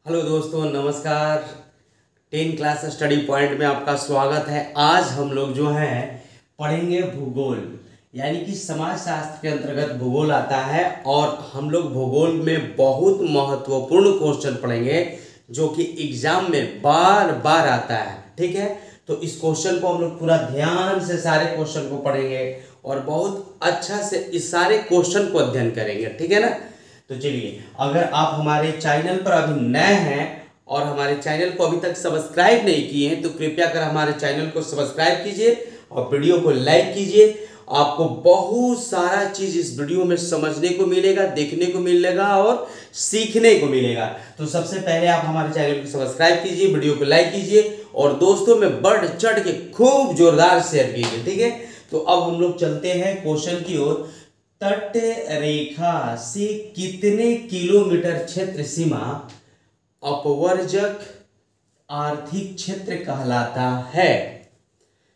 Hello दोस्तों, नमस्कार। 10 class study point में आपका स्वागत है। आज हम लोग जो है पढ़ेंगे भूगोल, यानी कि समाज शास्त्र के अंतर्गत भूगोल आता है और हम लोग भूगोल में बहुत महत्वपूर्ण क्वेश्चन पढ़ेंगे जो कि एग्जाम में बार बार आता है। ठीक है, तो इस क्वेश्चन को हम लोग पूरा ध्यान से सारे क्वेश्चन को पढ़ेंगे और बहुत अच्छा से इस सारे क्वेश्चन को अध्ययन करेंगे। ठीक है ना। तो चलिए, अगर आप हमारे चैनल पर अभी नए हैं और हमारे चैनल को अभी तक सब्सक्राइब नहीं किए हैं तो कृपया कर हमारे चैनल को सब्सक्राइब कीजिए और वीडियो को लाइक कीजिए। आपको बहुत सारा चीज इस वीडियो में समझने को मिलेगा, देखने को मिलेगा और सीखने को मिलेगा। तो सबसे पहले आप हमारे चैनल को सब्सक्राइब कीजिए, वीडियो को लाइक कीजिए और दोस्तों में बढ़ चढ़ के खूब जोरदार शेयर कीजिए। ठीक है, तो अब हम लोग चलते हैं क्वेश्चन की ओर। तट रेखा से कितने किलोमीटर क्षेत्र सीमा अपवर्जक आर्थिक क्षेत्र कहलाता है?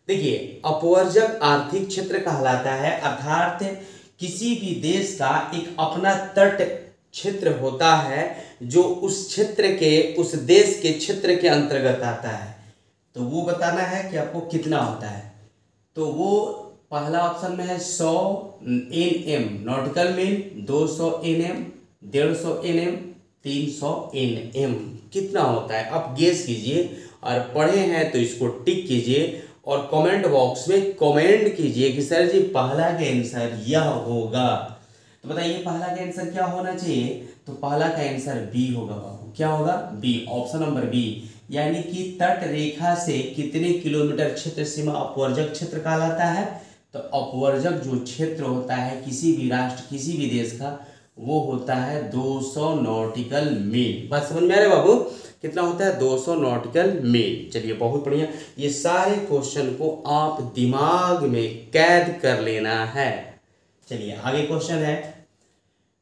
देखिए, अपवर्जक आर्थिक क्षेत्र कहलाता है अर्थात किसी भी देश का एक अपना तट क्षेत्र होता है जो उस क्षेत्र के, उस देश के क्षेत्र के अंतर्गत आता है। तो वो बताना है कि आपको कितना होता है। तो वो पहला ऑप्शन में है 100 NM नॉटिकल मील, 200 NM, 150 NM, 300 NM। कितना होता है आप गेस कीजिए और पढ़े हैं तो इसको टिक कीजिए और कमेंट बॉक्स में कमेंट कीजिए कि सर जी पहला का आंसर यह होगा। तो बताइए पहला का आंसर क्या होना चाहिए? तो पहला का आंसर बी होगा बाबू। क्या होगा? B, option number B. यानी कि तट रेखा से कितने किलोमीटर क्षेत्र सीमा अपवर्जक क्षेत्र कहलाता है? तो अपवर्जक जो क्षेत्र होता है किसी भी राष्ट्र, किसी भी देश का, वो होता है 200 नॉटिकल मील। बात समझ में आ रहा है बाबू? कितना होता है? 200 नॉटिकल मील। चलिए, बहुत बढ़िया। ये सारे क्वेश्चन को आप दिमाग में कैद कर लेना है। चलिए, आगे क्वेश्चन है,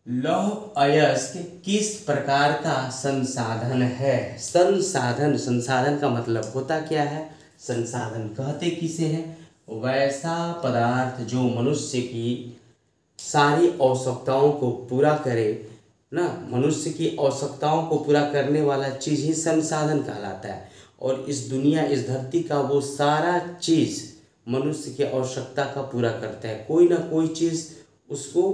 लौह अयस्क किस प्रकार का संसाधन है? संसाधन का मतलब होता क्या है? संसाधन कहते किसे हैं? वैसा पदार्थ जो मनुष्य की सारी आवश्यकताओं को पूरा करे ना, मनुष्य की आवश्यकताओं को पूरा करने वाला चीज ही संसाधन कहलाता है। और इस दुनिया, इस धरती का वो सारा चीज मनुष्य की आवश्यकता का पूरा करता है। कोई ना कोई चीज उसको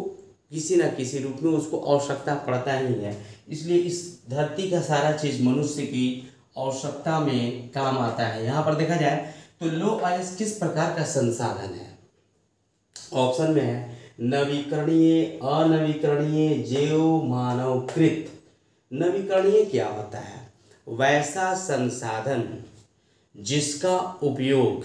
किसी न किसी रूप में उसको आवश्यकता पड़ता ही है। इसलिए इस धरती का सारा चीज मनुष्य की आवश्यकता में काम आता है। यहाँ पर देखा जाए तो लौह अयस्क किस प्रकार का संसाधन है? ऑप्शन में है नवीकरणीय, अनवीकरणीय, जैव मानवकृत। नवीकरणीय क्या होता है? वैसा संसाधन जिसका उपयोग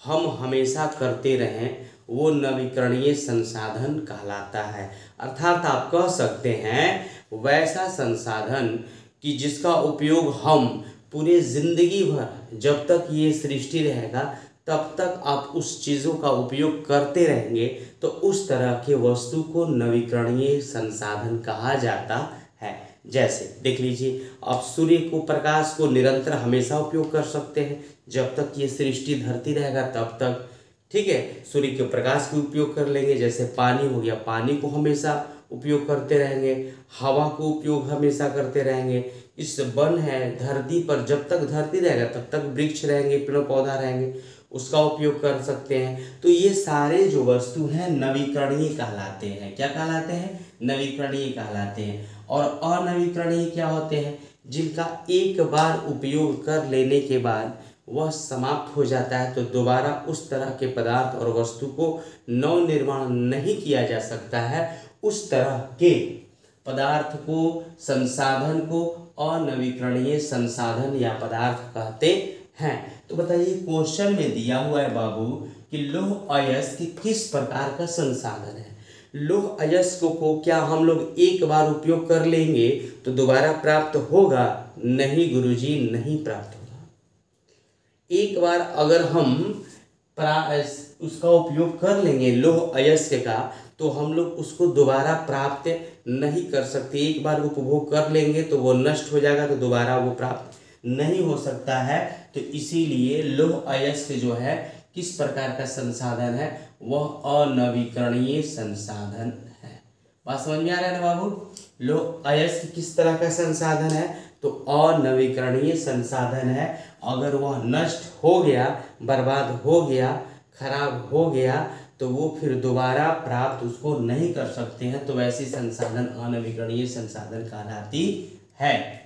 हम हमेशा करते रहें वो नवीकरणीय संसाधन कहलाता है। अर्थात आप कह सकते हैं वैसा संसाधन कि जिसका उपयोग हम पूरे जिंदगी भर, जब तक ये सृष्टि रहेगा तब तक आप उस चीज़ों का उपयोग करते रहेंगे, तो उस तरह के वस्तु को नवीकरणीय संसाधन कहा जाता है। जैसे देख लीजिए, आप सूर्य को, प्रकाश को निरंतर हमेशा उपयोग कर सकते हैं जब तक ये सृष्टि धरती रहेगा तब तक। ठीक है, सूर्य के प्रकाश का उपयोग कर लेंगे। जैसे पानी हो गया, पानी को हमेशा उपयोग करते रहेंगे, हवा को उपयोग हमेशा करते रहेंगे। इस वन है धरती पर, जब तक धरती रहेगा तब तक वृक्ष रहेंगे, पेड़ पौधा रहेंगे, उसका उपयोग कर सकते हैं। तो ये सारे जो वस्तु हैं नवीकरणीय कहलाते हैं। क्या कहलाते हैं? नवीकरणीय कहलाते हैं। और अनवीकरणीय क्या होते हैं? जिनका एक बार उपयोग कर लेने के बाद वह समाप्त हो जाता है, तो दोबारा उस तरह के पदार्थ और वस्तु को नव निर्माण नहीं किया जा सकता है। उस तरह के पदार्थ को, संसाधन को अनवीकरणीय संसाधन या पदार्थ कहते हैं। तो बताइए, क्वेश्चन में दिया हुआ है बाबू कि लौह अयस्क किस प्रकार का संसाधन है। लौह अयस्क को क्या हम लोग एक बार उपयोग कर लेंगे तो दोबारा प्राप्त होगा? नहीं गुरुजी, नहीं प्राप्त होगा। एक बार अगर हम उसका उपयोग कर लेंगे लौह अयस्क का, तो हम लोग उसको दोबारा प्राप्त नहीं कर सकते। एक बार उपभोग कर लेंगे तो वो नष्ट हो जाएगा, तो दोबारा वो प्राप्त नहीं हो सकता है। तो इसीलिए लौह अयस्क जो है किस प्रकार का संसाधन है? वह अनवीकरणीय संसाधन है। बात समझ में आ रहा है ना बाबू। लो अयस्क किस तरह का संसाधन है, तो अनवीकरणीय संसाधन है। अगर वह नष्ट हो गया, बर्बाद हो गया, खराब हो गया, तो वो फिर दोबारा प्राप्त उसको नहीं कर सकते हैं, तो ऐसी संसाधन अनवीकरणीय संसाधन कहलाती है।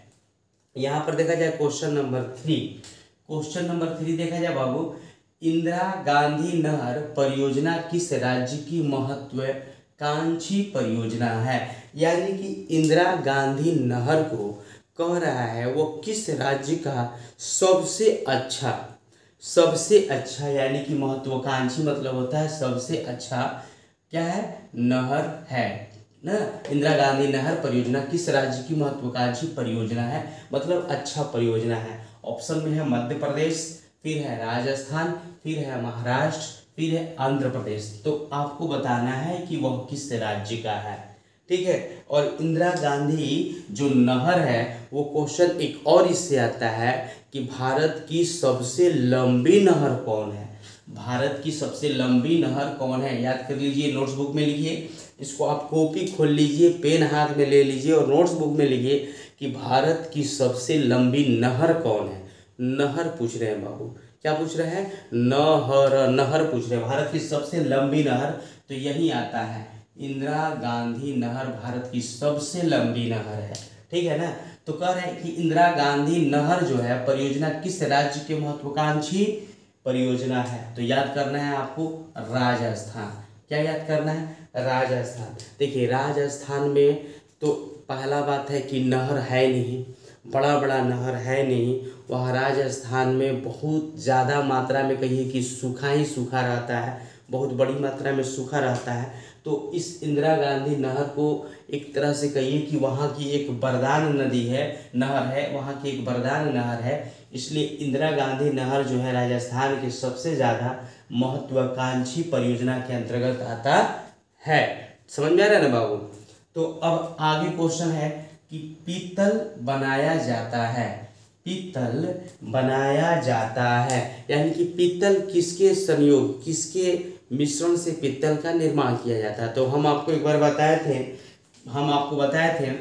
यहाँ पर देखा जाए क्वेश्चन नंबर 3, क्वेश्चन नंबर 3 देखा जाए बाबू, इंदिरा गांधी नहर परियोजना किस राज्य की महत्वाकांक्षी परियोजना है। यानी कि इंदिरा गांधी नहर को कह रहा है वो किस राज्य का सबसे अच्छा यानी कि महत्वाकांक्षी मतलब होता है सबसे अच्छा क्या है, नहर है ना। इंदिरा गांधी नहर परियोजना किस राज्य की महत्वाकांक्षी परियोजना है, मतलब अच्छा परियोजना है। ऑप्शन में है मध्य प्रदेश, फिर है राजस्थान, फिर है महाराष्ट्र, फिर है आंध्र प्रदेश। तो आपको बताना है कि वह किस राज्य का है, ठीक है। और इंदिरा गांधी जो नहर है वो क्वेश्चन एक और इससे आता है कि भारत की सबसे लंबी नहर कौन है। भारत की सबसे लंबी नहर कौन है, याद कर लीजिए, नोट्स बुक में लिखिए, इसको आप कॉपी खोल लीजिए, पेन हाथ में ले लीजिए और नोट्स बुक में लिखिए कि भारत की सबसे लंबी नहर कौन है। नहर पूछ रहे हैं बाबू, क्या पूछ रहे हैं, नहर पूछ रहे हैं। भारत की सबसे लंबी नहर, तो यही आता है इंदिरा गांधी नहर भारत की सबसे लंबी नहर है, ठीक है ना। तो कह रहे हैं कि इंदिरा गांधी नहर जो है परियोजना किस राज्य के महत्वाकांक्षी परियोजना है, तो याद करना है आपको राजस्थान। क्या याद करना है, राजस्थान। देखिए राजस्थान में तो पहला बात है कि नहर है नहीं, बड़ा बड़ा नहर है नहीं, वह राजस्थान में बहुत ज़्यादा मात्रा में कहिए कि सूखा ही सूखा रहता है, बहुत बड़ी मात्रा में सूखा रहता है। तो इस इंदिरा गांधी नहर को एक तरह से कहिए कि वहाँ की एक वरदान नदी है, नहर है, वहाँ की एक वरदान नहर है। इसलिए इंदिरा गांधी नहर जो है राजस्थान के सबसे ज़्यादा महत्वाकांक्षी परियोजना के अंतर्गत आता है। समझ में आ रहा है ना बाबू। तो अब आगे क्वेश्चन है कि पीतल बनाया जाता है, पीतल बनाया जाता है, यानी कि पीतल किसके संयोग, किसके मिश्रण से पीतल का निर्माण किया जाता है। तो हम आपको एक बार बताए थे, हम आपको बताए थे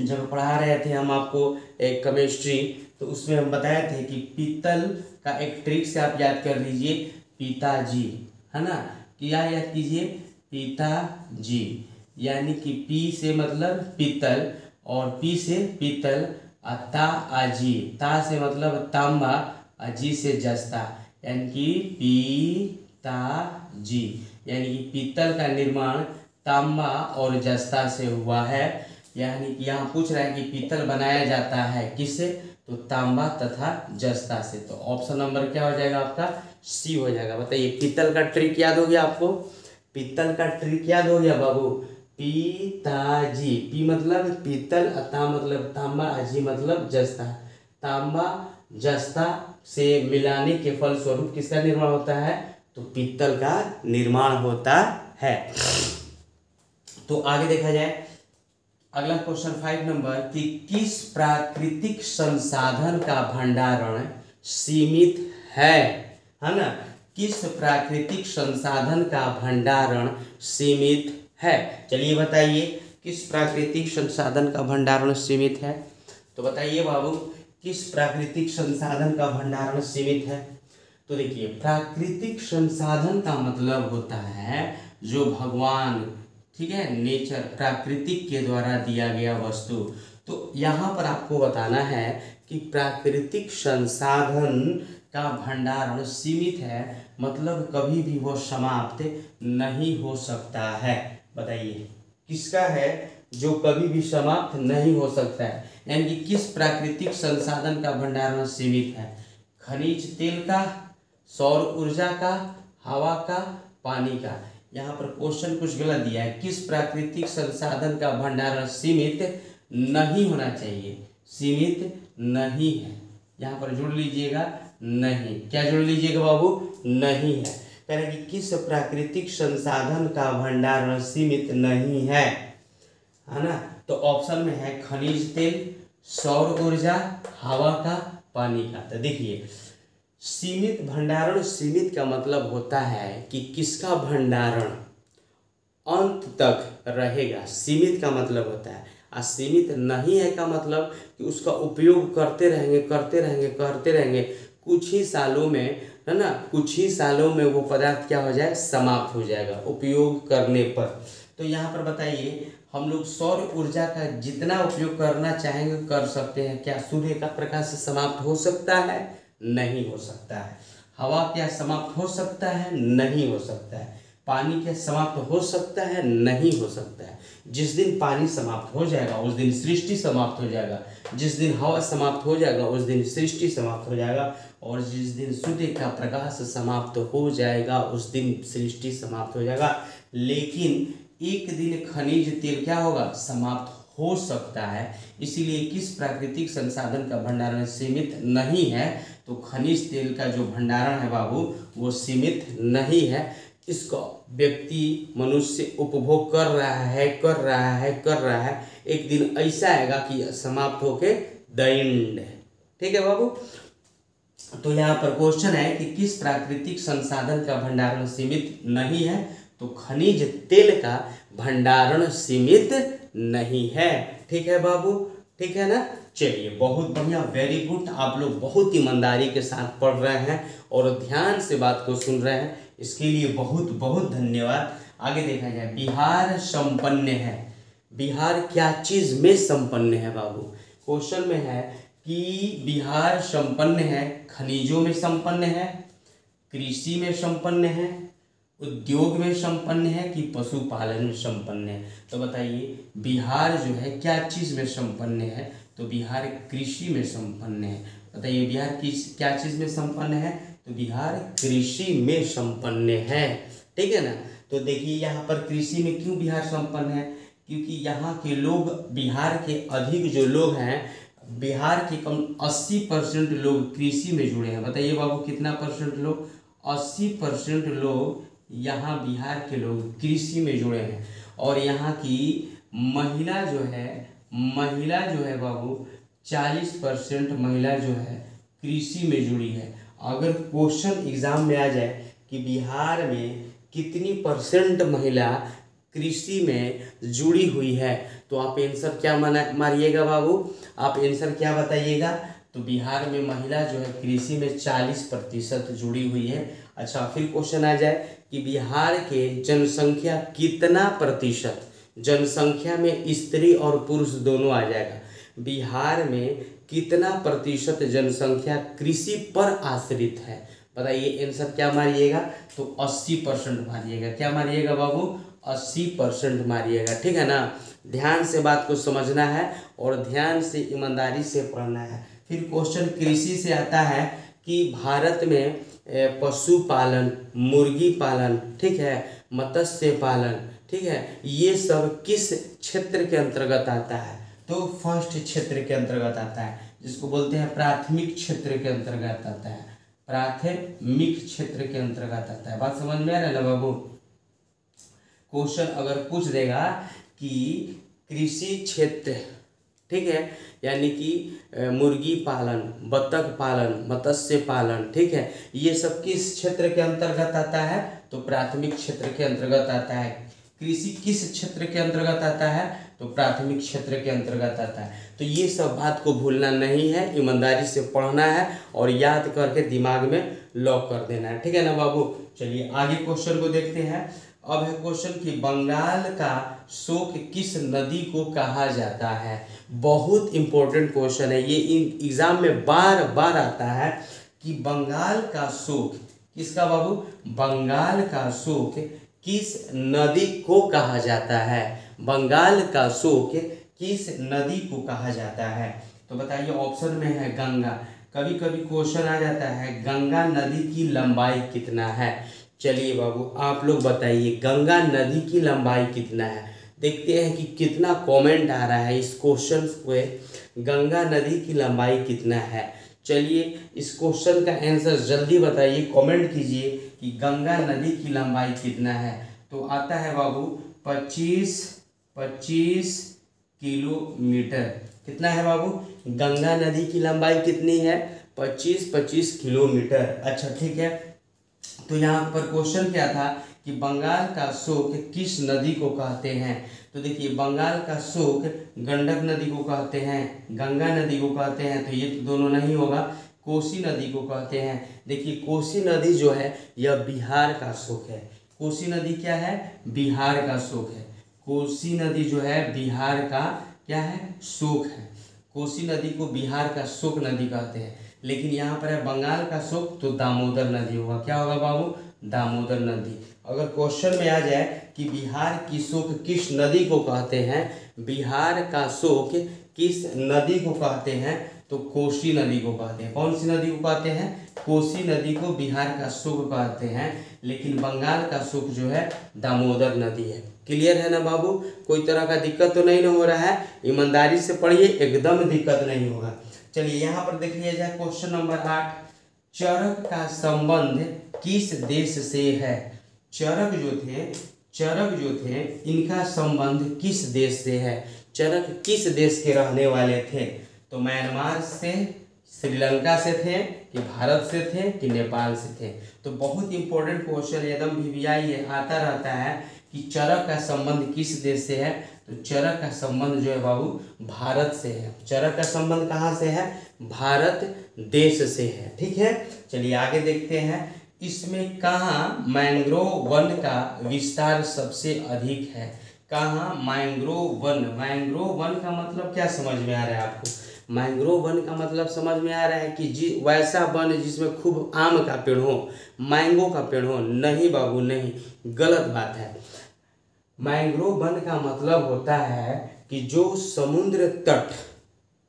जब पढ़ा रहे थे हम आपको एक केमिस्ट्री, तो उसमें हम बताए थे कि पीतल का एक ट्रिक से आप याद कर लीजिए, पिताजी, है ना। क्या याद कीजिए, पिताजी, यानी कि पी से मतलब पीतल और पी से पीतल, ता अजी, ता से मतलब तांबा, अजी से जस्ता, यानी कि पिताजी, यानी कि पीतल का निर्माण तांबा और जस्ता से हुआ है। यानी कि यहाँ पूछ रहा है कि पीतल बनाया जाता है किससे, तो तांबा तथा जस्ता से। तो ऑप्शन नंबर क्या हो जाएगा आपका, सी हो जाएगा। बताइए पीतल का ट्रिक याद हो गया आपको, पीतल का ट्रिक याद हो गया बाबू। पिताजी, पी मतलब पीतल, ता मतलब तांबा, अजी मतलब जस्ता, तांबा जस्ता से मिलाने के फल स्वरूप किसका निर्माण होता है, तो पीतल का निर्माण होता है। तो आगे देखा जाए अगला क्वेश्चन 5 नंबर कि किस प्राकृतिक संसाधन का भंडारण सीमित है ना। किस प्राकृतिक संसाधन का भंडारण सीमित है, चलिए बताइए किस प्राकृतिक संसाधन का भंडारण सीमित है। तो बताइए बाबू किस प्राकृतिक संसाधन का भंडारण सीमित है। तो देखिए प्राकृतिक संसाधन का मतलब होता है जो भगवान, ठीक है, नेचर, प्राकृतिक के द्वारा दिया गया वस्तु। तो यहाँ पर आपको बताना है कि प्राकृतिक संसाधन का भंडारण सीमित है, मतलब कभी भी वो समाप्त नहीं हो सकता है। बताइए किसका है जो कभी भी समाप्त नहीं हो सकता है, यानी कि किस प्राकृतिक संसाधन का भंडारण सीमित है। खनिज तेल का, सौर ऊर्जा का, हवा का, पानी का। यहाँ पर क्वेश्चन कुछ गलत दिया है, किस प्राकृतिक संसाधन का भंडारण सीमित नहीं होना चाहिए, सीमित नहीं है, यहाँ पर जुड़ लीजिएगा नहीं। क्या जुड़ लीजिएगा बाबू, नहीं है। कह रहे कि किस प्राकृतिक संसाधन का भंडारण सीमित नहीं है ना। तो ऑप्शन में है खनिज तेल, सौर ऊर्जा, हवा का, पानी का। तो देखिए सीमित भंडारण, सीमित का मतलब होता है कि किसका भंडारण अंत तक रहेगा। सीमित का मतलब होता है, असीमित नहीं है का मतलब कि उसका उपयोग करते रहेंगे करते रहेंगे करते रहेंगे, कुछ ही सालों में, है ना, कुछ ही सालों में वो पदार्थ क्या हो जाए, समाप्त हो जाएगा उपयोग करने पर। तो यहाँ पर बताइए, हम लोग सौर ऊर्जा का जितना उपयोग करना चाहेंगे कर सकते हैं, क्या सूर्य का प्रकाश से समाप्त हो सकता है? नहीं हो सकता है। हवा क्या समाप्त हो सकता है? नहीं हो सकता है। पानी क्या समाप्त हो सकता है? नहीं हो सकता है। जिस दिन पानी समाप्त हो जाएगा उस दिन सृष्टि समाप्त हो जाएगा, जिस दिन हवा समाप्त हो जाएगा उस दिन सृष्टि समाप्त हो जाएगा, और जिस दिन सूर्य का प्रकाश समाप्त हो जाएगा उस दिन सृष्टि समाप्त हो जाएगा। लेकिन एक दिन खनिज तेल क्या होगा, समाप्त हो सकता है। इसीलिए किस प्राकृतिक संसाधन का भंडारण सीमित नहीं है, तो खनिज तेल का जो भंडारण है बाबू वो सीमित नहीं है। इसको व्यक्ति मनुष्य उपभोग कर रहा है कर रहा है कर रहा है, एक दिन ऐसा आएगा कि समाप्त होके दैंड। ठीक है बाबू। तो यहाँ पर क्वेश्चन है कि किस प्राकृतिक संसाधन का भंडारण सीमित नहीं है, तो खनिज तेल का भंडारण सीमित नहीं है। ठीक है बाबू, ठीक है ना। चलिए बहुत बढ़िया, वेरी गुड। आप लोग बहुत ईमानदारी के साथ पढ़ रहे हैं और ध्यान से बात को सुन रहे हैं, इसके लिए बहुत बहुत धन्यवाद। आगे देखा जाए, बिहार संपन्न है। बिहार क्या चीज में संपन्न है बाबू? क्वेश्चन में है कि बिहार संपन्न है, खनिजों में संपन्न है, कृषि में संपन्न है, उद्योग में संपन्न है कि पशुपालन में संपन्न है? तो बताइए बिहार जो है क्या चीज में संपन्न है, तो बिहार कृषि में संपन्न है। बताइए बिहार किस क्या चीज में संपन्न है, तो बिहार कृषि में संपन्न है। ठीक है ना। तो देखिए यहाँ पर कृषि में क्यों बिहार संपन्न है, क्योंकि यहाँ के लोग, बिहार के अधिक जो लोग हैं, बिहार के कम 80% लोग कृषि में जुड़े हैं। बताइए बाबू कितना परसेंट लोग? 80% लोग यहाँ बिहार के लोग कृषि में जुड़े हैं। और यहाँ की महिला जो है बाबू 40% महिला जो है कृषि में जुड़ी है। अगर क्वेश्चन एग्जाम में आ जाए कि बिहार में कितनी परसेंट महिला कृषि में जुड़ी हुई है, तो आप आंसर क्या मारिएगा बाबू? आप आंसर क्या बताइएगा? तो बिहार में महिला जो है कृषि में 40% जुड़ी हुई है। अच्छा, फिर क्वेश्चन आ जाए कि बिहार के जनसंख्या कितना प्रतिशत, जनसंख्या में स्त्री और पुरुष दोनों आ जाएगा, बिहार में कितना प्रतिशत जनसंख्या कृषि पर आश्रित है? बताइए आंसर क्या मारिएगा? तो 80% मारिएगा। क्या मारिएगा बाबू? 80% मारिएगा। ठीक है ना। ध्यान से बात को समझना है और ध्यान से ईमानदारी से पढ़ना है। फिर क्वेश्चन कृषि से आता है कि भारत में पशुपालन, मुर्गी पालन, ठीक है, मत्स्य पालन, ठीक है, ये सब किस क्षेत्र के अंतर्गत आता है? तो फर्स्ट क्षेत्र के अंतर्गत आता है, जिसको बोलते हैं प्राथमिक क्षेत्र के अंतर्गत आता है। प्राथमिक क्षेत्र के अंतर्गत आता है। बात समझ में आ रहा है ना बाबू? क्वेश्चन अगर पूछ देगा कि कृषि क्षेत्र, ठीक है, यानी कि मुर्गी पालन, बतख पालन, मत्स्य पालन, ठीक है, ये सब किस क्षेत्र के अंतर्गत आता है? तो प्राथमिक क्षेत्र के अंतर्गत आता है। कृषि किस क्षेत्र के अंतर्गत आता है? तो प्राथमिक क्षेत्र के अंतर्गत आता है। तो ये सब बात को भूलना नहीं है, ईमानदारी से पढ़ना है और याद करके दिमाग में लॉक कर देना है। ठीक है ना बाबू। चलिए आगे क्वेश्चन को देखते हैं। अब है क्वेश्चन कि बंगाल का शोक किस नदी को कहा जाता है? बहुत इंपॉर्टेंट क्वेश्चन है ये, एग्जाम में बार बार आता है कि बंगाल का शोक किसका बाबू? बंगाल का शोक किस नदी को कहा जाता है? बंगाल का शोक किस नदी को कहा जाता है? तो बताइए, ऑप्शन में है गंगा। कभी कभी क्वेश्चन आ जाता है गंगा नदी की लंबाई कितना है? चलिए बाबू आप लोग बताइए गंगा नदी की लंबाई कितना है? देखते हैं कि कितना कमेंट आ रहा है इस क्वेश्चन पे, गंगा नदी की लंबाई कितना है। चलिए इस क्वेश्चन का आंसर जल्दी बताइए, कमेंट कीजिए कि गंगा नदी की लंबाई कितना है। तो आता है बाबू 25 किलोमीटर। कितना है बाबू? गंगा नदी की लंबाई कितनी है? 25 किलोमीटर। अच्छा ठीक है। तो यहाँ पर क्वेश्चन क्या था कि बंगाल का शोक किस नदी को कहते हैं। तो देखिए बंगाल का शोक गंडक नदी को कहते हैं, गंगा नदी को कहते हैं, तो ये तो दोनों नहीं होगा, कोसी नदी को कहते हैं। देखिए कोसी नदी जो है यह बिहार का शोक है। कोसी नदी क्या है? बिहार का शोक है। कोसी नदी जो है बिहार का क्या है? शोक है। कोसी नदी को बिहार का शोक नदी कहते हैं। लेकिन यहाँ पर है बंगाल का शोक, तो दामोदर नदी होगा। क्या होगा बाबू? दामोदर नदी। अगर क्वेश्चन में आ जाए कि बिहार की शोक किस नदी को कहते हैं, बिहार का शोक किस नदी को कहते हैं, तो कोसी नदी को कहते हैं। कौन सी नदी को कहते हैं? कोसी नदी को बिहार का शोक कहते हैं। लेकिन बंगाल का शोक जो है दामोदर नदी है। क्लियर है ना बाबू? कोई तरह का दिक्कत तो नहीं हो रहा है? ईमानदारी से पढ़िए, एकदम दिक्कत नहीं होगा। चलिए यहाँ पर देख लिया जाए क्वेश्चन नंबर 8, चरक का संबंध किस देश से है। चरक जो थे इनका संबंध किस देश से है। चरक किस देश के रहने वाले थे? तो म्यांमार से, श्रीलंका से थे, कि भारत से थे, कि नेपाल से थे। तो बहुत इंपॉर्टेंट क्वेश्चन एकदम वीवीआई आता रहता है कि चरक का संबंध किस देश से है। तो चरक का संबंध जो है बाबू भारत से है। चरक का संबंध कहाँ से है? भारत देश से है। ठीक है, चलिए आगे देखते हैं। इसमें कहाँ मैंग्रोव वन का विस्तार सबसे अधिक है। कहाँ मैंग्रोव वन? मैंग्रोव वन का मतलब क्या समझ में आ रहा है आपको? मैंग्रोव वन का मतलब समझ में आ रहा है कि वैसा वन जिसमें खूब आम का पेड़ हो, मैंगो का पेड़ हो। नहीं बाबू नहीं, गलत बात है। मैंग्रोव वन का मतलब होता है कि जो समुद्र तट,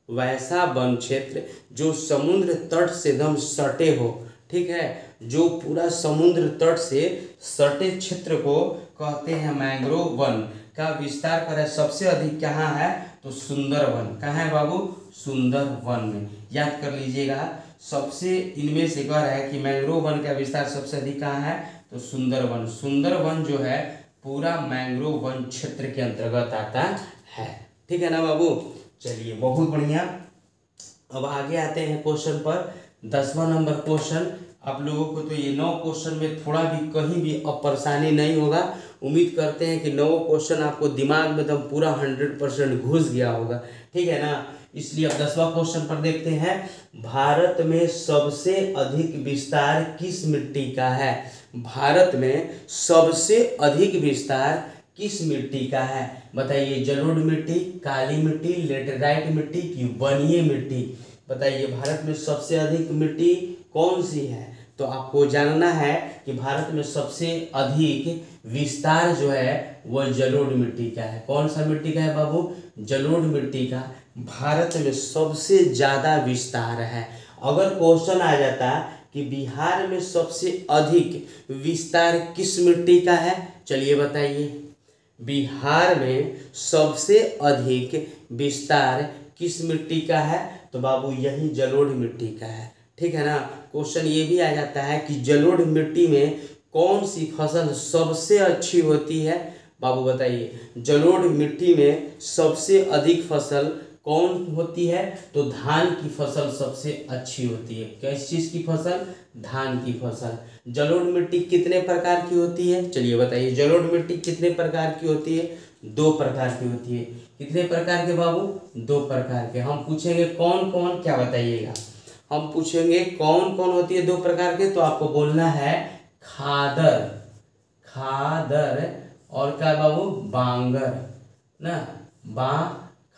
वैसा वन क्षेत्र जो समुद्र तट से एकदम सटे हो। ठीक है, जो पूरा समुद्र तट से सटे क्षेत्र को कहते हैं मैंग्रोव वन। का विस्तार कर सबसे अधिक कहाँ है? तो सुंदरवन। कहाँ है बाबू? सुंदरवन में। याद कर लीजिएगा, सबसे इनमें से कह रहा है कि मैंग्रोव वन का विस्तार सबसे अधिक कहाँ है? तो सुंदरवन। सुंदरवन जो है पूरा मैंग्रोव वन क्षेत्र के अंतर्गत आता है। ठीक है ना बाबू? चलिए बहुत बढ़िया। अब आगे आते हैं क्वेश्चन पर। 10वां नंबर क्वेश्चन। आप लोगों को तो ये 9 क्वेश्चन में थोड़ा भी कहीं भी अब परेशानी नहीं होगा। उम्मीद करते हैं कि 9 क्वेश्चन आपको दिमाग में एकदम पूरा 100% घुस गया होगा। ठीक है ना? इसलिए अब 10वां क्वेश्चन पर देखते हैं। भारत में सबसे अधिक विस्तार किस मिट्टी का है? भारत में सबसे अधिक विस्तार किस मिट्टी का है? बताइए, जलोढ़ मिट्टी, काली मिट्टी, लेटेराइट मिट्टी कि बलुई मिट्टी? बताइए भारत में सबसे अधिक मिट्टी कौन सी है? तो आपको जानना है कि भारत में सबसे अधिक विस्तार जो है वह जलोढ़ मिट्टी का है। कौन सा मिट्टी का है बाबू? जलोढ़ मिट्टी का भारत में सबसे ज़्यादा विस्तार है। अगर क्वेश्चन आ जाता कि बिहार में सबसे अधिक विस्तार किस मिट्टी का है, चलिए बताइए। बिहार में सबसे अधिक विस्तार किस मिट्टी का है? तो बाबू यही जलोढ़ मिट्टी का है। ठीक है ना? क्वेश्चन ये भी आ जाता है कि जलोढ़ मिट्टी में कौन सी फसल सबसे अच्छी होती है? बाबू बताइए, जलोढ़ मिट्टी में सबसे अधिक फसल कौन होती है? तो धान की फसल सबसे अच्छी होती है। किस चीज़ की फसल? धान की फसल। जलोढ़ मिट्टी कितने प्रकार की होती है? चलिए बताइए, जलोढ़ मिट्टी कितने प्रकार की होती है? 2 प्रकार की होती है। कितने प्रकार के बाबू? 2 प्रकार के। हम पूछेंगे कौन कौन, क्या बताइएगा? हम पूछेंगे कौन कौन होती है 2 प्रकार के, तो आपको बोलना है खादर, खादर और क्या बाबू? बांगर ना।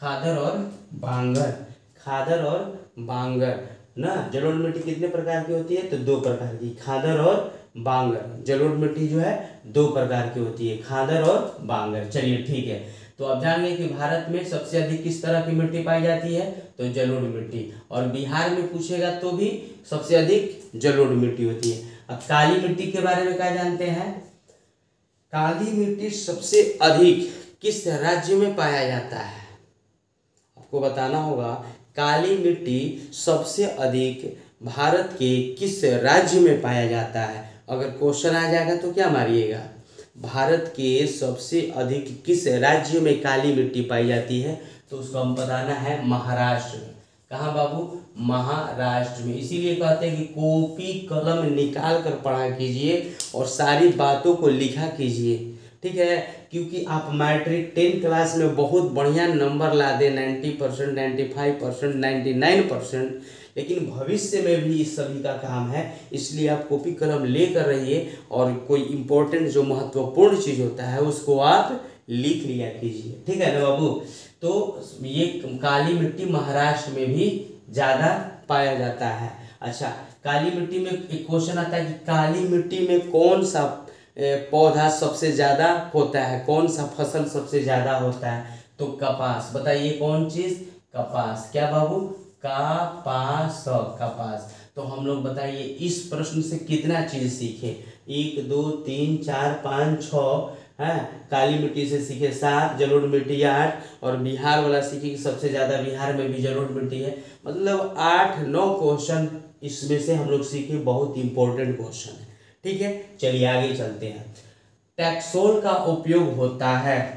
खादर और बांगर, खादर और बांगर ना। जलोढ़ मिट्टी कितने प्रकार की होती है? तो 2 प्रकार की, खादर और बांगर। जलोढ़ मिट्टी जो है 2 प्रकार की होती है, खादर और बांगर। चलिए ठीक है, तो अब जान गए कि भारत में सबसे अधिक किस तरह की मिट्टी पाई जाती है? तो जलोढ़ मिट्टी। और बिहार में पूछेगा तो भी सबसे अधिक जलोढ़ मिट्टी होती है। अब काली मिट्टी के बारे में क्या जानते हैं? काली मिट्टी सबसे अधिक किस राज्य में पाया जाता है? आपको बताना होगा काली मिट्टी सबसे अधिक भारत के किस राज्य में पाया जाता है। अगर क्वेश्चन आ जाएगा तो क्या मारिएगा? भारत के सबसे अधिक किस राज्य में काली मिट्टी पाई जाती है? तो उसको हम बताना है महाराष्ट्र में। कहाँ बाबू? महाराष्ट्र में। इसीलिए कहते हैं कि कॉपी कलम निकाल कर पढ़ा कीजिए और सारी बातों को लिखा कीजिए, ठीक है। क्योंकि आप मैट्रिक 10 क्लास में बहुत बढ़िया नंबर ला दें, 90%, 95%, 99%, लेकिन भविष्य में भी इस सभी का काम है। इसलिए आप कॉपी कलम लेकर रहिए और कोई इम्पोर्टेंट जो महत्वपूर्ण चीज़ होता है उसको आप लिख लिया कीजिए, ठीक है ना बाबू। तो ये काली मिट्टी महाराष्ट्र में भी ज़्यादा पाया जाता है। अच्छा, काली मिट्टी में एक क्वेश्चन आता है कि काली मिट्टी में कौन सा पौधा सबसे ज़्यादा होता है, कौन सा फसल सबसे ज़्यादा होता है? तो कपास। बताइए कौन चीज़? कपास। क्या बाबू? कपास, कपास। तो हम लोग बताइए इस प्रश्न से कितना चीज़ सीखे? 1 2 3 4 5 6 है, काली मिट्टी से सीखे 7, जलोढ़ मिट्टी 8, और बिहार वाला सीखे कि सबसे ज़्यादा बिहार में भी जलोढ़ मिट्टी है। मतलब 8-9 क्वेश्चन इसमें से हम लोग सीखे, बहुत इंपॉर्टेंट क्वेश्चन है, ठीक है। चलिए आगे चलते हैं। टैक्सोल का उपयोग होता है।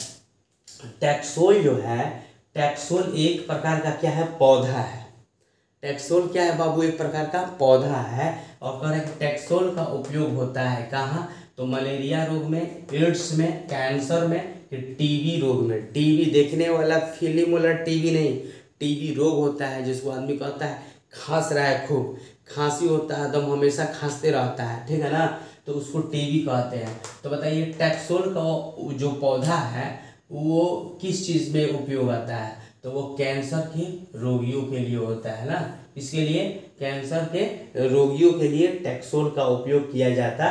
टैक्सोल जो है, टैक्सोल एक प्रकार का क्या है? पौधा है। टैक्सोल क्या है बाबू? एक प्रकार का पौधा है। और कह रहे हैं टैक्सोल का उपयोग होता है कहाँ? तो मलेरिया रोग में, एड्स में, कैंसर में, टीबी रोग में। टीबी देखने वाला फिल्म वाला टीबी नहीं, टीबी रोग होता है जिसको आदमी कहता है खांस रहा है, खूब खांसी होता है, दम हमेशा खांसते रहता है, ठीक है ना, तो उसको टीबी कहते हैं। तो बताइए टैक्सोल का जो पौधा है वो किस चीज़ में उपयोग आता है? तो वो कैंसर के रोगियों के लिए होता है ना, इसके लिए कैंसर के रोगियों के लिए टैक्सोल का उपयोग किया जाता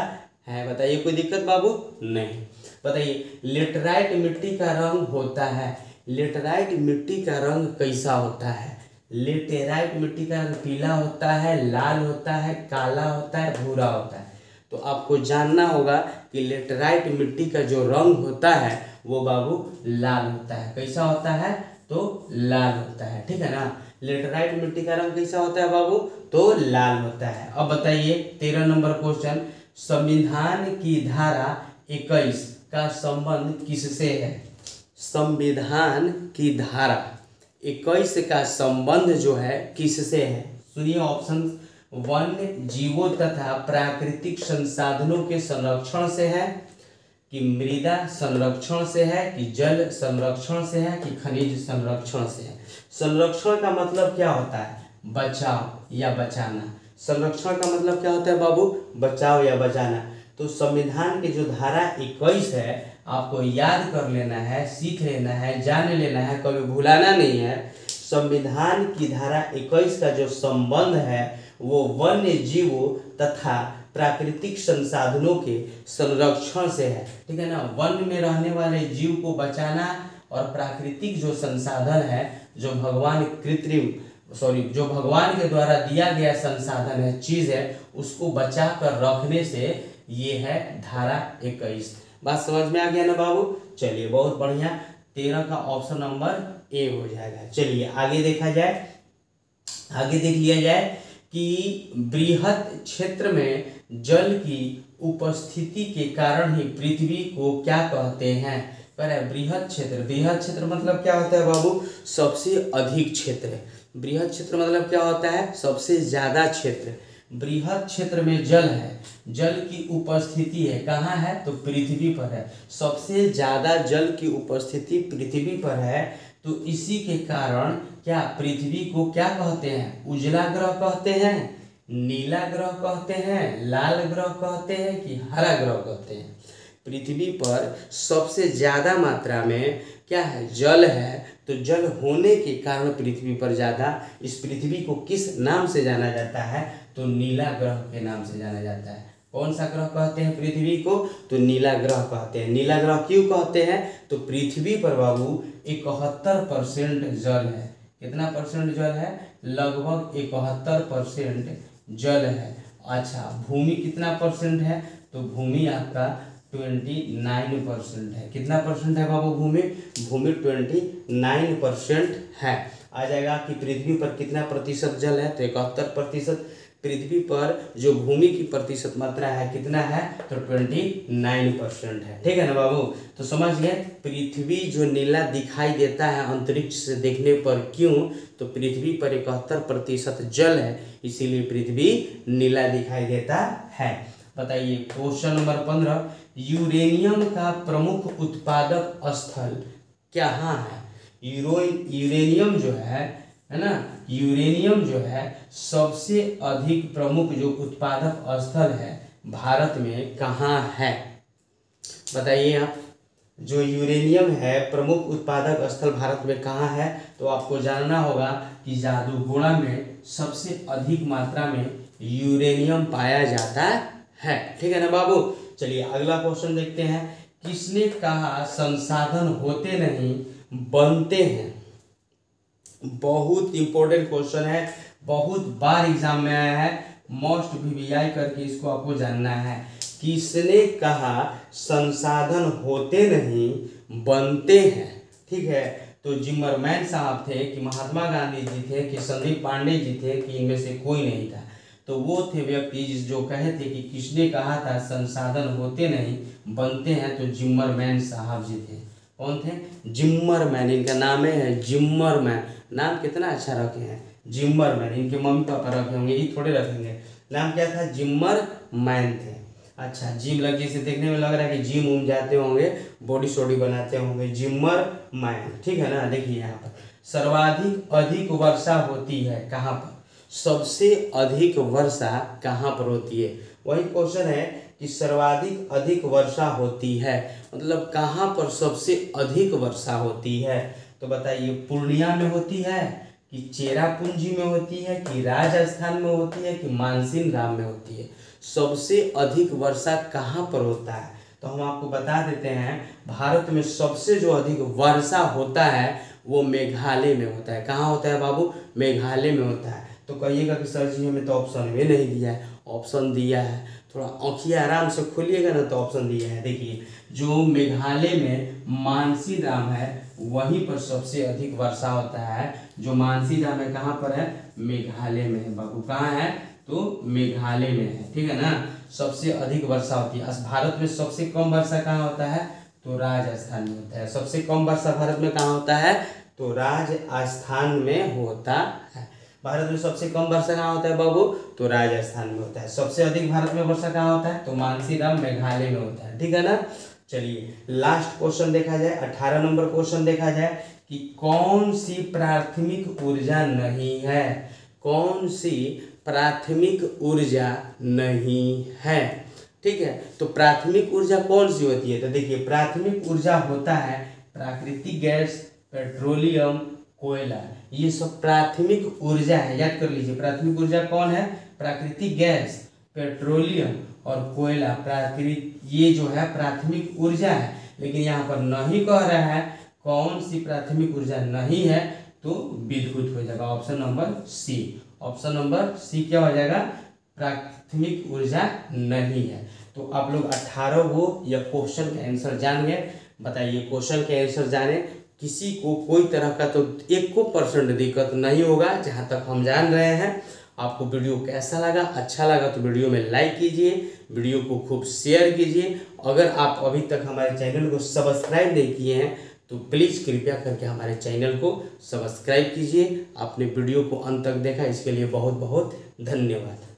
है। बताइए कोई दिक्कत बाबू? नहीं। बताइए लेटराइट मिट्टी का रंग होता है। लेटराइट मिट्टी का रंग कैसा होता है? लेटेराइट मिट्टी का रंग पीला होता है, लाल होता है, काला होता है, भूरा होता है। तो आपको जानना होगा कि लेटराइट मिट्टी का जो रंग होता है वो बाबू लाल होता है। कैसा होता है? तो लाल होता है, ठीक है ना। लेटराइट मिट्टी का रंग कैसा होता है बाबू? तो लाल होता है। अब बताइए 13 नंबर क्वेश्चन, संविधान की धारा 21 का संबंध किससे है? संविधान की धारा 21 का संबंध जो है किससे है? सुनिए ऑप्शन 1 जीवों तथा प्राकृतिक संसाधनों के संरक्षण से है, कि मृदा संरक्षण से है, कि जल संरक्षण से है, कि खनिज संरक्षण से है। संरक्षण का मतलब क्या होता है? बचाव या बचाना। संरक्षण का मतलब क्या होता है बाबू? बचाव या बचाना। तो संविधान की जो धारा 21 है आपको याद कर लेना है, सीख लेना है, जान लेना है, कभी भुलाना नहीं है। संविधान की धारा 21 का जो संबंध है वो वन्य जीवों तथा प्राकृतिक संसाधनों के संरक्षण से है, ठीक है ना। वन में रहने वाले जीव को बचाना और प्राकृतिक जो संसाधन है, जो भगवान जो भगवान के द्वारा दिया गया संसाधन है, चीज है, उसको बचा कर रखने से ये है धारा 21। बात समझ में आ गया ना बाबू? चलिए बहुत बढ़िया, 13 का ऑप्शन नंबर ए हो जाएगा। चलिए आगे देखा जाए, आगे देख लिया जाए कि बृहत क्षेत्र में जल की उपस्थिति के कारण ही पृथ्वी को क्या कहते हैं? बृहत क्षेत्र। बृहत क्षेत्र मतलब क्या होता है बाबू? सबसे अधिक क्षेत्र। बृहत क्षेत्र मतलब क्या होता है? सबसे ज्यादा क्षेत्र। बृहत क्षेत्र में जल है, जल की उपस्थिति है, कहाँ है? तो पृथ्वी पर है। सबसे ज्यादा जल की उपस्थिति पृथ्वी पर है, तो इसी के कारण क्या पृथ्वी को क्या कहते हैं? उजला ग्रह कहते हैं, नीला ग्रह कहते हैं, लाल ग्रह कहते हैं, कि हरा ग्रह कहते हैं? पृथ्वी पर सबसे ज्यादा मात्रा में क्या है? जल है। तो जल होने के कारण पृथ्वी पर ज्यादा, इस पृथ्वी को किस नाम से जाना जाता है? तो नीला ग्रह के नाम से जाना जाता है। कौन सा ग्रह कहते हैं पृथ्वी को? तो नीला ग्रह कहते हैं। नीला ग्रह क्यों कहते हैं? तो पृथ्वी पर बाबू 71% जल है। कितना परसेंट जल है? लगभग 71% जल है। अच्छा, भूमि कितना परसेंट है? तो भूमि आपका 29% है। कितना परसेंट है बाबू भूमि? भूमि 29% है। आ जाएगा कि पृथ्वी पर कितना प्रतिशत जल है? तो 71%। पृथ्वी पर जो भूमि की प्रतिशत मात्रा है कितना है, तो 29% है। ठीक है ना बाबू, तो समझ गए। पृथ्वी जो नीला दिखाई देता है अंतरिक्ष से देखने पर, क्यों, तो पृथ्वी पर 71% जल है, इसीलिए पृथ्वी नीला दिखाई देता है। बताइए क्वेश्चन नंबर 15, यूरेनियम का प्रमुख उत्पादक स्थल कहाँ है। यूरेनियम जो है ना, यूरेनियम जो है सबसे अधिक प्रमुख जो उत्पादक स्थल है भारत में कहाँ है। बताइए आप, जो यूरेनियम है प्रमुख उत्पादक स्थल भारत में कहाँ है, तो आपको जानना होगा कि जादूगोड़ा में सबसे अधिक मात्रा में यूरेनियम पाया जाता है। ठीक है ना बाबू। चलिए अगला क्वेश्चन देखते हैं। किसने कहा संसाधन होते नहीं बनते हैं। बहुत इंपॉर्टेंट क्वेश्चन है, बहुत बार एग्जाम में आया है, मोस्ट वीवीआई करके इसको आपको जानना है। किसने कहा संसाधन होते नहीं बनते हैं। ठीक है, तो जिम्मरमैन साहब थे कि महात्मा गांधी जी थे कि संदीप पांडे जी थे कि इनमें से कोई नहीं था। तो वो थे व्यक्ति जो कहे थे कि किसने कहा था संसाधन होते नहीं बनते हैं, तो जिम्मरमैन साहब जी थे। कौन थे, जिम्मरमैन, इनका नाम है जिम्मरमैन। नाम कितना अच्छा रखे हैं, जिम्मरमैन। इनके मम्मी पापा रखे होंगे, ये थोड़े रखेंगे। नाम क्या था, जिम्मरमैन थे। अच्छा, जिम लगी से देखने में लग रहा है कि जिम उम जाते होंगे, बॉडी शॉडी बनाते होंगे, जिम्मरमैन। ठीक है ना। देखिए यहाँ पर सर्वाधिक अधिक वर्षा होती है कहाँ पर, सबसे अधिक वर्षा कहाँ पर होती है। वही क्वेश्चन है कि सर्वाधिक अधिक वर्षा होती है, मतलब कहाँ पर सबसे अधिक वर्षा होती है। तो बताइए पूर्णिया में होती है कि चेरापूंजी में होती है कि राजस्थान में होती है कि मानसिन राम में होती है। सबसे अधिक वर्षा कहाँ पर होता है, तो हम आपको बता देते हैं भारत में सबसे जो अधिक वर्षा होता है वो मेघालय में होता है। कहाँ होता है बाबू, मेघालय में होता है। तो कहिएगा कि सर जी हमें तो ऑप्शन में नहीं दिया है, ऑप्शन दिया है, थोड़ा आँखियाँ आराम से खोलिएगा ना तो ऑप्शन दिया है। देखिए जो मेघालय में मानसी राम है वहीं पर सबसे अधिक वर्षा होता है। जो मानसी राम है कहाँ पर है, मेघालय में है बाबू। कहाँ है, तो मेघालय में है। ठीक है ना, सबसे अधिक वर्षा होती है। भारत में सबसे कम वर्षा कहाँ होता है, तो राजस्थान में होता है। सबसे कम वर्षा भारत में कहाँ होता है, तो राजस्थान में होता है। भारत में सबसे कम वर्षा कहाँ होता है बाबू, तो राजस्थान में होता है। सबसे अधिक भारत में वर्षा कहाँ होता है, तो मानसीराम मेघालय में होता है। ठीक है ना। चलिए लास्ट क्वेश्चन देखा जाए, 18 नंबर क्वेश्चन देखा जाए कि कौन सी प्राथमिक ऊर्जा नहीं है, कौन सी प्राथमिक ऊर्जा नहीं है। ठीक है, तो प्राथमिक ऊर्जा कौन सी होती है, तो देखिए प्राथमिक ऊर्जा होता है प्राकृतिक गैस, पेट्रोलियम, कोयला, ये सब प्राथमिक ऊर्जा है। याद कर लीजिए प्राथमिक ऊर्जा कौन है, प्राकृतिक गैस, पेट्रोलियम और कोयला। ये जो है प्राथमिक ऊर्जा है। लेकिन यहाँ पर नहीं कह रहा है कौन सी प्राथमिक ऊर्जा नहीं है, तो विद्युत हो जाएगा option number C. Option number C क्या हो जाएगा, प्राथमिक ऊर्जा नहीं है। तो आप लोग 18 वो या क्वेश्चन का आंसर जान गए। बताइए क्वेश्चन के आंसर जाने, किसी को कोई तरह का तो 1% दिक्कत नहीं होगा जहाँ तक हम जान रहे हैं। आपको वीडियो कैसा लगा, अच्छा लगा तो वीडियो में लाइक कीजिए, वीडियो को खूब शेयर कीजिए। अगर आप अभी तक हमारे चैनल को सब्सक्राइब नहीं किए हैं तो प्लीज़ कृपया करके हमारे चैनल को सब्सक्राइब कीजिए। आपने वीडियो को अंत तक देखा इसके लिए बहुत बहुत धन्यवाद।